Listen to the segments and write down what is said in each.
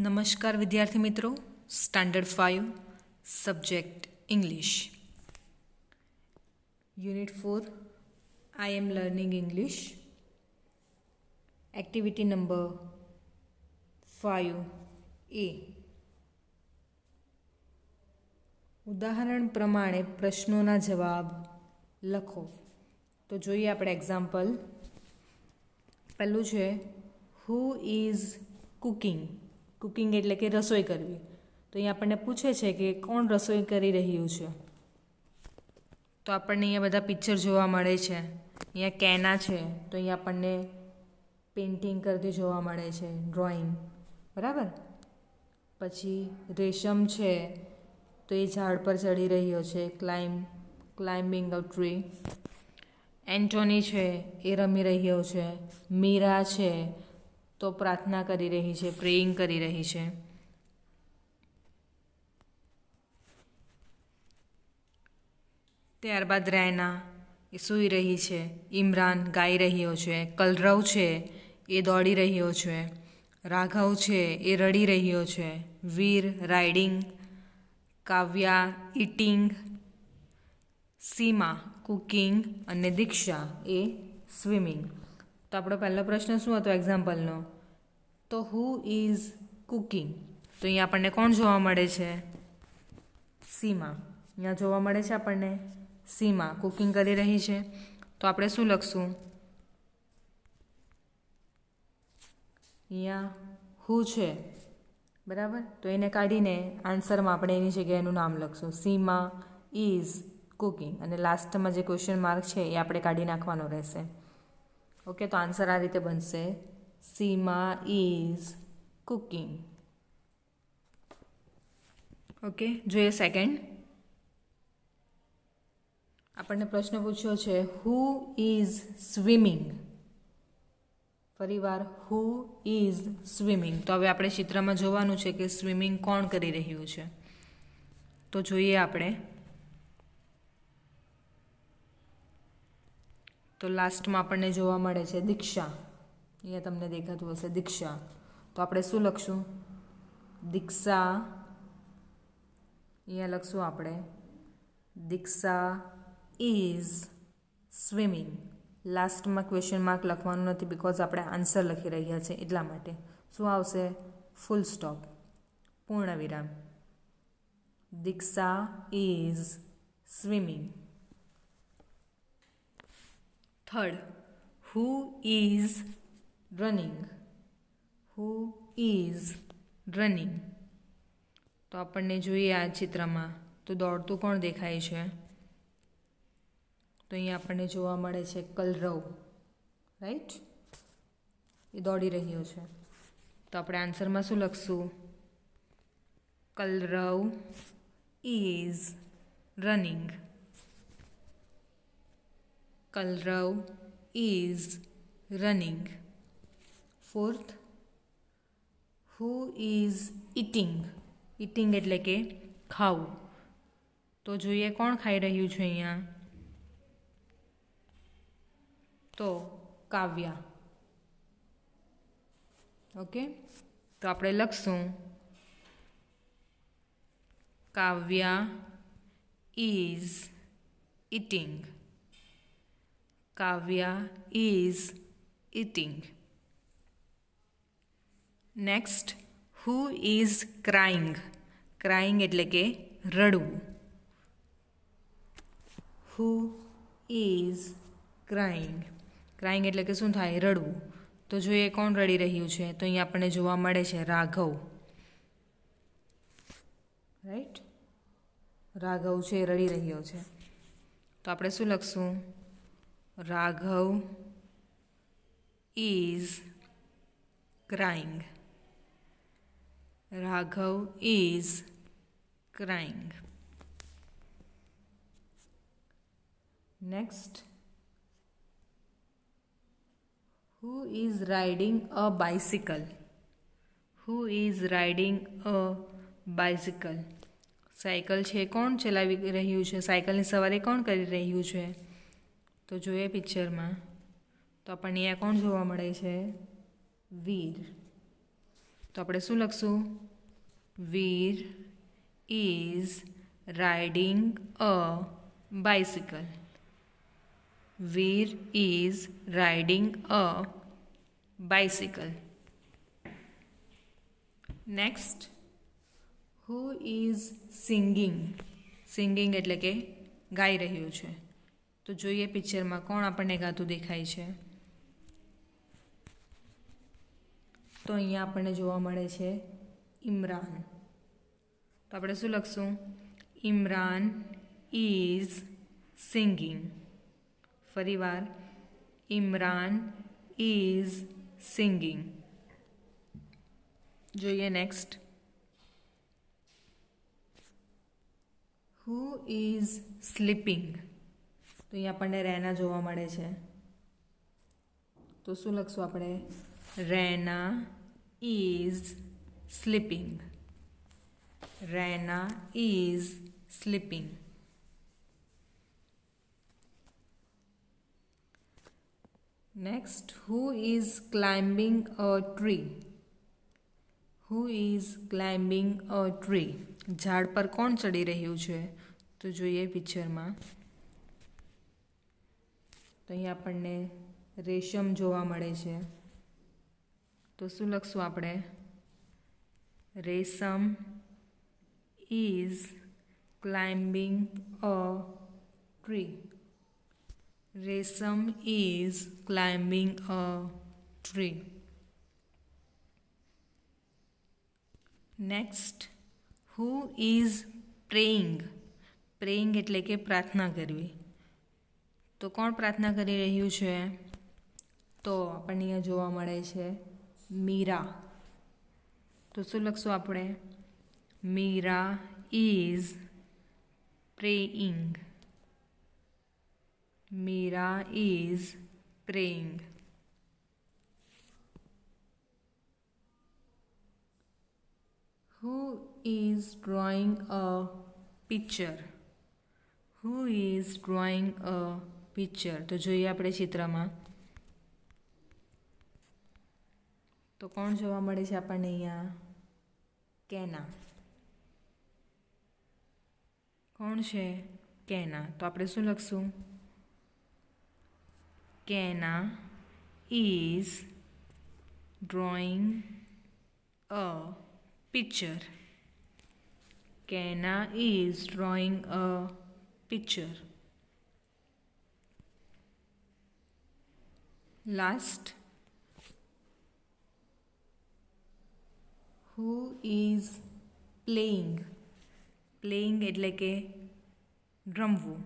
નમસ્કાર વિદ્યાર્થી મિત્રો, standard 5 subject English, unit 4 I am learning English, activity number 5A. ઉદાહરણ પ્રમાણે પ્રશ્નોના જવાબ લખો. તો જોઈએ આપણે એક્ઝામ્પલ. પહેલું છે હુ ઇઝ કુકિંગ. કુકિંગ એટલે કે રસોઈ કરવી. તો અહીંયા આપણને પૂછે છે કે કોણ રસોઈ કરી રહ્યું છે. તો આપણને અહીંયા બધા પિક્ચર જોવા મળે છે. અહીંયા કેના છે, તો અહીંયા આપણને પેઇન્ટિંગ કરતી જોવા મળે છે, ડ્રોઈંગ, બરાબર. પછી રેશમ છે, તો એ ઝાડ પર ચડી રહ્યો છે, ક્લાઇમ્બિંગ અ ટ્રી. એન્ટોની છે, એ રમી રહ્યો છે. મીરા છે, તો પ્રાર્થના કરી રહી છે, પ્રેઇંગ કરી રહી છે. ત્યારબાદ રૈના એ સૂઈ રહી છે. ઇમરાન ગાઈ રહ્યો છે. કલરવ છે, એ દોડી રહ્યો છે. રાઘવ છે, એ રડી રહ્યો છે. વીર રાઇડિંગ. કાવ્યા ઇટિંગ. સીમા કુકિંગ અને દીક્ષા એ સ્વિમિંગ. તો આપણો પહેલો પ્રશ્ન શું હતો એક્ઝામ્પલનો? તો હુ ઇઝ કુકિંગ. તો અહીંયા આપણને કોણ જોવા મળે છે? સીમા. અહીંયા જોવા મળે છે આપણને સીમા કુકિંગ કરી રહી છે. તો આપણે શું લખશું? અહીંયા હુ છે, બરાબર. તો એને કાઢીને આન્સરમાં આપણે એની જગ્યાએ એનું નામ લખશું. સીમા ઇઝ કુકિંગ. અને લાસ્ટમાં જે ક્વેશ્ચન માર્ક છે એ આપણે કાઢી નાખવાનો રહેશે. ઓકે, તો આન્સર આ રીતે બનશે, સીમા ઇઝ કુકિંગ. ઓકે, જોઈએ સેકન્ડ. આપણને પ્રશ્ન પૂછ્યો છે હુ ઇઝ સ્વિમિંગ. ફરીવાર હુ ઇઝ સ્વિમિંગ. તો હવે આપણે ચિત્રમાં જોવાનું છે કે સ્વિમિંગ કોણ કરી રહ્યું છે. તો જોઈએ આપણે. તો લાસ્ટમાં આપણને જોવા મળે છે દીક્ષા. અહીંયા તમને દેખાતું હશે દીક્ષા. તો આપણે શું લખશું? દીક્ષા. અહીંયા લખશું આપણે દીક્ષા ઇઝ સ્વિમિંગ. લાસ્ટમાં ક્વેશ્ચન માર્ક લખવાનું નથી, બિકોઝ આપણે આન્સર લખી રહ્યા છીએ એટલા માટે. શું આવશે? ફૂલ સ્ટોપ, પૂર્ણ વિરામ. Diksha is swimming. Third, who is running. Who is running. તો આપણને જોઈએ આ ચિત્રમાં તો દોડતું કોણ દેખાય છે? તો અહીંયા આપણને જોવા મળે છે કલરવ, રાઈટ. એ દોડી રહ્યો છે. તો આપણે આન્સરમાં શું લખશું? Kalrav is running. Kalrav is running. Fourth, who is eating. Eating એટલે કે ખાવું. તો જોઈએ કોણ ખાઈ રહ્યું છે અહીંયા? તો કાવ્યા. ઓકે, તો આપણે લખશું Kavya is eating. Kavya is eating. Next, who is crying. Crying એટલે કે રડવું. હુ ઇઝ ક્રાઇંગ. ક્રાઇંગ એટલે કે શું થાય? રડવું. તો જોઈએ કોણ રડી રહ્યું છે? તો અહીંયા આપણને જોવા મળે છે રાઘવ, રાઈટ. રાઘવ છે, રડી રહ્યો છે. તો આપણે શું લખશું? Raghav is crying. Raghav is crying. Next, who is riding a bicycle. Who is riding a bicycle. Cycle છે, કોણ ચલાવી રહ્યું છે? સાયકલની સવારી કોણ કરી રહ્યું છે? તો જોઈએ પિક્ચરમાં તો આપણને અહીંયા કોણ જોવા મળે છે? વીર. તો તો આપણે શું લખશું? Veer is riding a bicycle. Veer is riding a bicycle. Next, who is singing. Singing એટલે કે ગાઈ રહ્યું છે. તો જોઈએ પિક્ચરમાં કોણ આપણને ગાતું દેખાય છે. તો અહીંયા આપણને જોવા મળે છે ઇમરાન. તો આપણે શું લખશું? Imran is singing. ફરીવાર, ઇમરાન ઇઝ સિંગિંગ. જોઈએ નેક્સ્ટ, હુ ઇઝ સ્લીપિંગ. તો અહીંયા આપણને રૈના જોવા મળે છે. તો શું લખશું આપણે? Raina is sleeping. Raina is sleeping. Next, who is climbing a tree. Who is climbing a tree. ઝાડ પર કોણ ચડી રહ્યું છે? તો જોઈએ પિક્ચરમાં. તો અહીં આપણને રેશમ જોવા મળે છે. તો શું લખશું આપણે? Resham is climbing a tree. Resham is climbing a tree. Next, who is praying. Praying એટલે કે પ્રાર્થના કરવી. તો કોણ પ્રાર્થના કરી રહ્યું છે? તો આપણને અહીંયા જોવા મળે છે મીરા. તો શું લખશું આપણે? Meera is praying. Meera is praying. Who is drawing a picture. Who is drawing a picture. તો જોઈએ આપણે ચિત્રમાં. તો કોણ જોવા મળે છે આપણને અહીંયા? કેના. કોણ છે? કેના. તો આપણે શું લખશું? કેના ઇઝ ડ્રોઈંગ અ પિક્ચર. કેના is drawing a picture. Last, who is playing. Playing એટલે કે રમવું.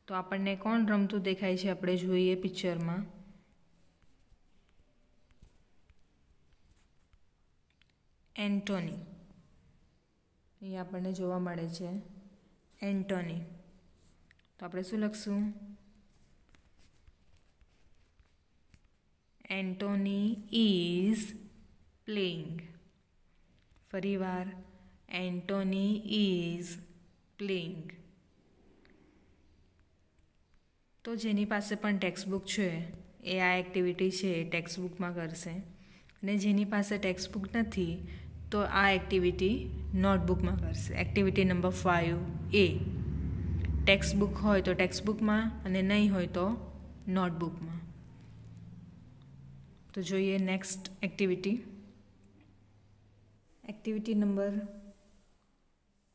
તો આપણને કોણ રમતું દેખાય છે? આપણે જોઈએ પિક્ચરમાં. એન્ટોની. અહીં આપણને જોવા મળે છે એન્ટોની. તો આપણે શું લખશું? Antonie is playing. ફરીવાર, એન્ટોની ઇઝ પ્લેઇંગ. તો જેની પાસે પણ ટેક્સ્ટબુક છે એ આ એક્ટિવિટી છે એ ટેક્સ્ટબુકમાં કરશે. અને જેની પાસે ટેક્સ્ટબુક નથી તો આ એક્ટિવિટી નોટબુકમાં કરશે. Activity number 5A. ટેક્સ્ટબુક હોય તો ટેક્સ્ટબુકમાં અને નહીં હોય તો નોટબુકમાં. તો જોઈએ next activity. Activity number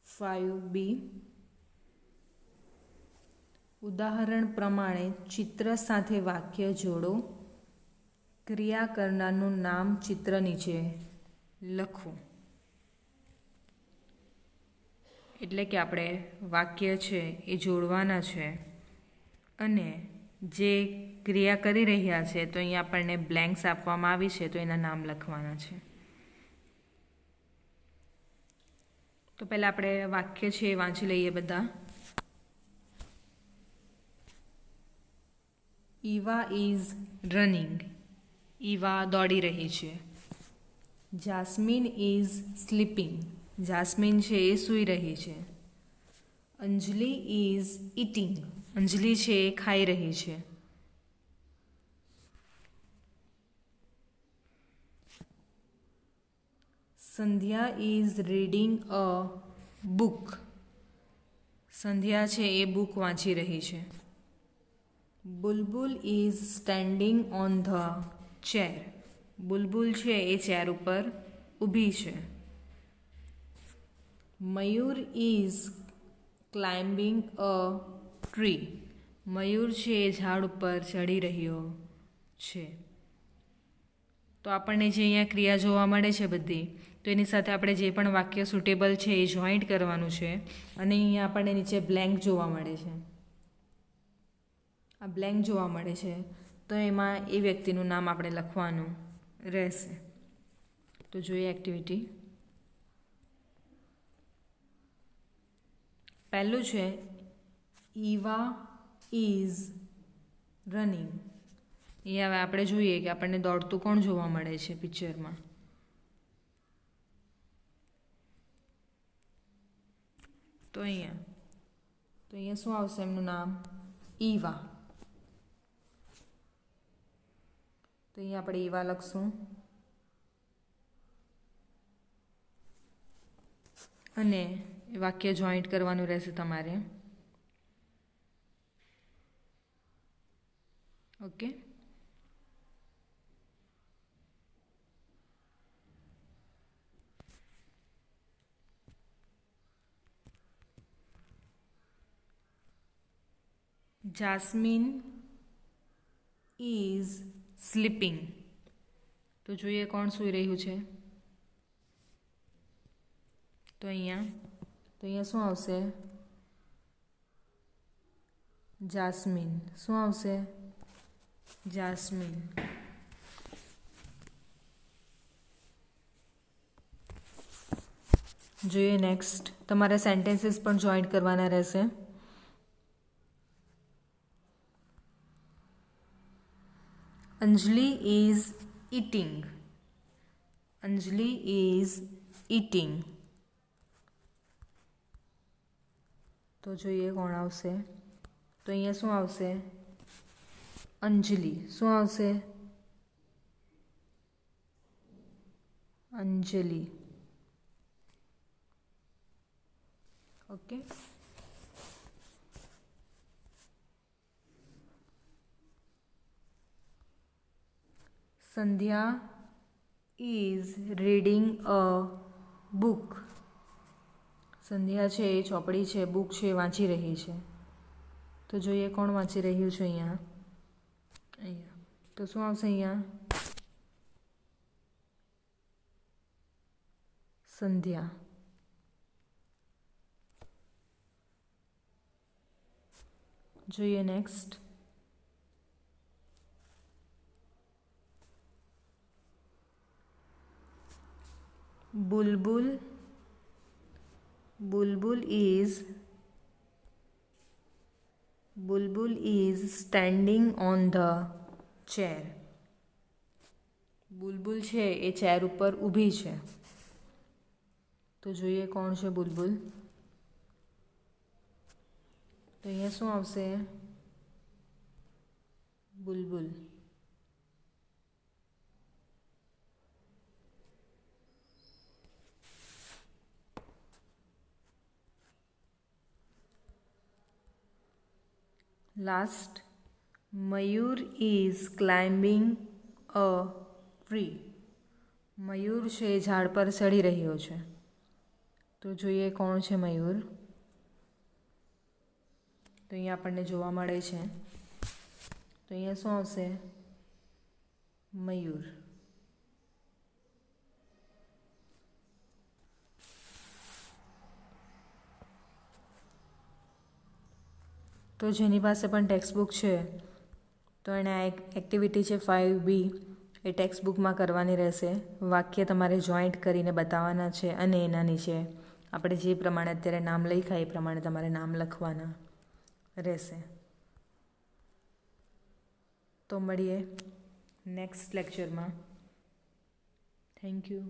5B. ઉદાહરણ પ્રમાણે ચિત્ર સાથે વાક્ય જોડો. ક્રિયા કરનારનું નામ ચિત્ર નીચે લખો. એટલે કે આપણે વાક્ય છે એ જોડવાના છે અને જે ક્રિયા કરી રહ્યા છે તો અહીંયા આપણને બ્લેન્ક્સ આપવામાં આવી છે તો એના નામ લખવાના છે. તો પહેલાં આપણે વાક્ય છે એ વાંચી લઈએ બધા. Eva is running. ઈવા દોડી રહી છે. Jasmine is sleeping. જાસ્મીન છે એ સૂઈ રહી છે. અંજલિ ઇઝ ઇટિંગ. અંજલિ છે એ ખાઈ રહી છે. Sandhya is reading a book. Sandhya છે એ બુક વાંચી રહી છે. Bulbul is standing on the chair. Bulbul છે એ ચેર ઉપર ઊભી છે. Mayur is climbing a tree. Mayur છે એ ઝાડ ઉપર ચડી રહ્યો છે. તો આપણને જે અહીંયા ક્રિયા જોવા મળે છે બધી, તો એની સાથે આપણે જે પણ વાક્ય સુટેબલ છે એ જોઈન્ટ કરવાનું છે. અને અહીંયા આપણને નીચે બ્લેન્ક જોવા મળે છે. આ બ્લેન્ક જોવા મળે છે, તો એમાં એ વ્યક્તિનું નામ આપણે લખવાનું રહેશે. તો જોઈએ એક્ટિવિટી. પહેલું છે ઈવા ઇઝ રનિંગ. એ હવે આપણે જોઈએ કે આપણને દોડતું કોણ જોવા મળે છે પિક્ચરમાં. તો અહીંયા શું આવશે એમનું નામ? ઈવા. તો અહીંયા આપણે ઈવા લખશું. અને વાક્ય જોઈન્ટ કરવાનું રહેશે તમારે. ઓકે. Jasmine is sleeping. તો જોઈએ કોણ સૂઈ રહ્યું છે. તો અહીંયા શું આવશે? જાસ્મીન. શું આવશે? જાસ્મીન. જોઈએ નેક્સ્ટ. તમારે સેન્ટેન્સીસ પણ જોઈન્ટ કરવાના રહેશે. Anjali is eating. Anjali is eating. તો જોઈએ કોણ આવશે. તો અહીંયા શું આવશે? અંજલિ. શું આવશે? Anjali. Okay. Sandhya is reading a book. Sandhya છે એ ચોપડી છે, બુક છે, વાંચી રહી છે. તો જોઈએ કોણ વાંચી રહ્યું છે અહીંયા. તો શું આવશે અહીંયા? સંધ્યા. જોઈએ next. Bulbul is standing on the chair. Bulbul છે એ ચેર ઉપર ઊભી છે. તો જોઈએ કોણ છે બુલબુલ. તો અહીંયા શું આવશે? Bulbul. Last. Mayur is climbing a tree. Mayur છે એ ઝાડ પર ચડી રહ્યો છે. તો જોઈએ કોણ છે મયુર. તો અહીંયા આપણને જોવા મળે છે. તો અહીંયા શું આવશે? મયુર. તો જેની પાસે પણ ટેક્સ્ટ બુક છે તો એને આ એક્ટિવિટી છે 5B એ ટેક્સ્ટ બુકમાં કરવાની રહેશે. વાક્ય તમારે જોઈન્ટ કરીને બતાવવાના છે અને એના નીચે આપણે જે પ્રમાણે અત્યારે નામ લખ્યા એ પ્રમાણે તમારે નામ લખવાના રહેશે. તો મળીએ નેક્સ્ટ લેક્ચરમાં. Thank you.